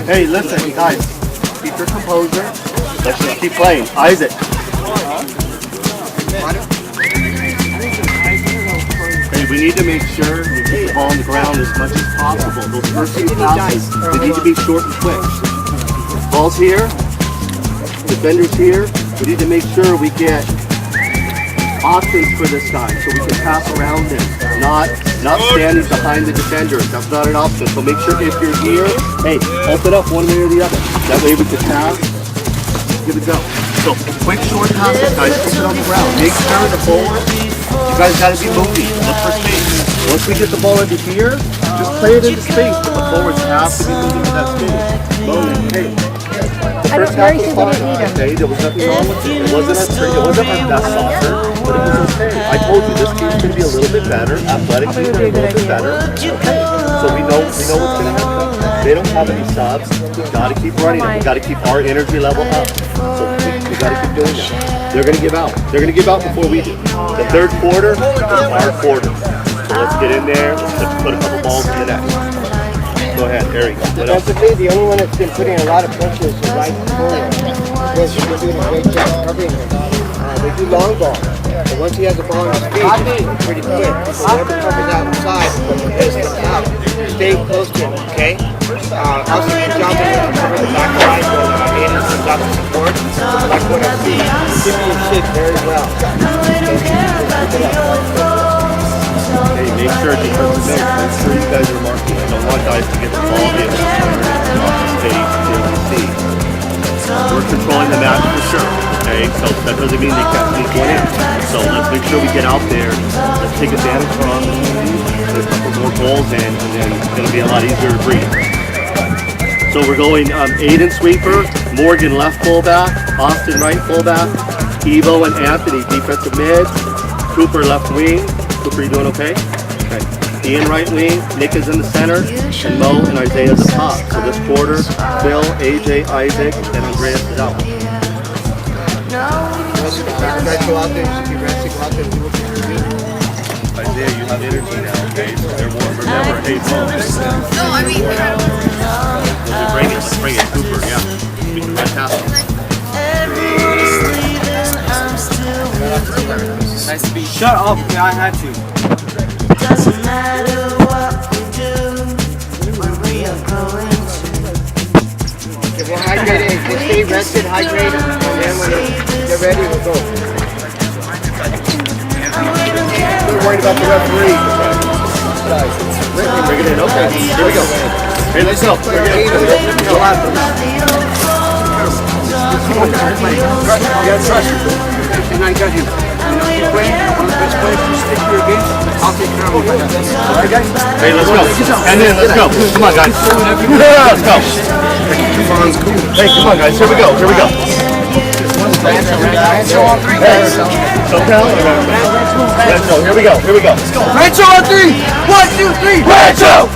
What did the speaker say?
Hey, listen, guys. Keep your composure. Let's just keep playing. Isaac. Hey, we need to make sure we keep the ball on the ground as much as possible. Those first few passes, they need to be short and quick. Ball's here. Defenders here. We need to make sure we get options for this guy so we can pass around him. Not standing behind the defenders. That's not an option. So make sure if you're here, hey, open up one way or the other. That way we can pass. Give it go. So quick short passes, guys. Put it on the ground. Make sure the forward. You guys got to be moving. Look for space. Once we get the ball into here, just play it into space. But the forwards have to be moving to that space. Hey. I don't very easily eat them. Okay, there was nothing wrong with it. It wasn't our best soccer, but it was okay. I told you this game's going to be a little bit better. Athletically, they're a little bit better. Okay. So we know what's going to happen. They don't have any subs. We've got to keep running them. We've got to keep our energy level up. So we got to keep doing that. They're going to give out. They're going to give out before we do. The third quarter is our quarter. So let's get in there. Let's put a couple balls in the net. Go ahead, Eric. Defensively, the only one that's been putting a lot of pressure is the right corner. Because we're doing a great job covering him. They do long ball. But once he has the ball in his feet, it's pretty quick. So whoever covers outside, when the pace comes out, stay close to him, okay? Also, good job when you cover the back line, when Aiden comes out to support. Like what I see, give me a shit very well. Hey, make sure you guys are marking. I don't want guys to get the ball in off the space to see. We're controlling the match for sure. Okay, so that doesn't mean they can't sneak one in. So let's make sure we get out there. Let's take advantage of our opportunities. There's a couple more goals in, and then it's going to be a lot easier to breathe. So we're going Aiden sweeper, Morgan left fullback, Austin right fullback, Evo and Anthony defensive mid, Cooper left wing. Cooper, you doing okay? Okay. Ian right wing, Nick is in the center, and Mo and Isaiah at the top. So this quarter, Phil, AJ, Isaac, and Andreas is out. Isaiah, you have energy now, okay? So they're warm. Remember, hey, Mo. No, I mean, Let's bring it. Cooper, yeah. We can fantastic. Nice to be. Shut up, yeah, I had to. Doesn't matter what we do, where we are going to. If we're hydrated, just stay rested, hydrated, and then when they're ready, we'll go. We're worried about the referee. Bring it in, okay. Here we go. Hey, let's go. Come on, guys. You gotta trust him. And I got him. You play, one of the best players you stick to your game, I'll take care of you. Alright, guys? Hey, let's go. And then, let's go. Come on, guys. Yeah, let's go. Hey, come on, guys. Here we go. Here we go. Rancho on three, guys. SoCal? Rancho. Here we go. Here we go. Rancho on three. 1, 2, 3. Rancho!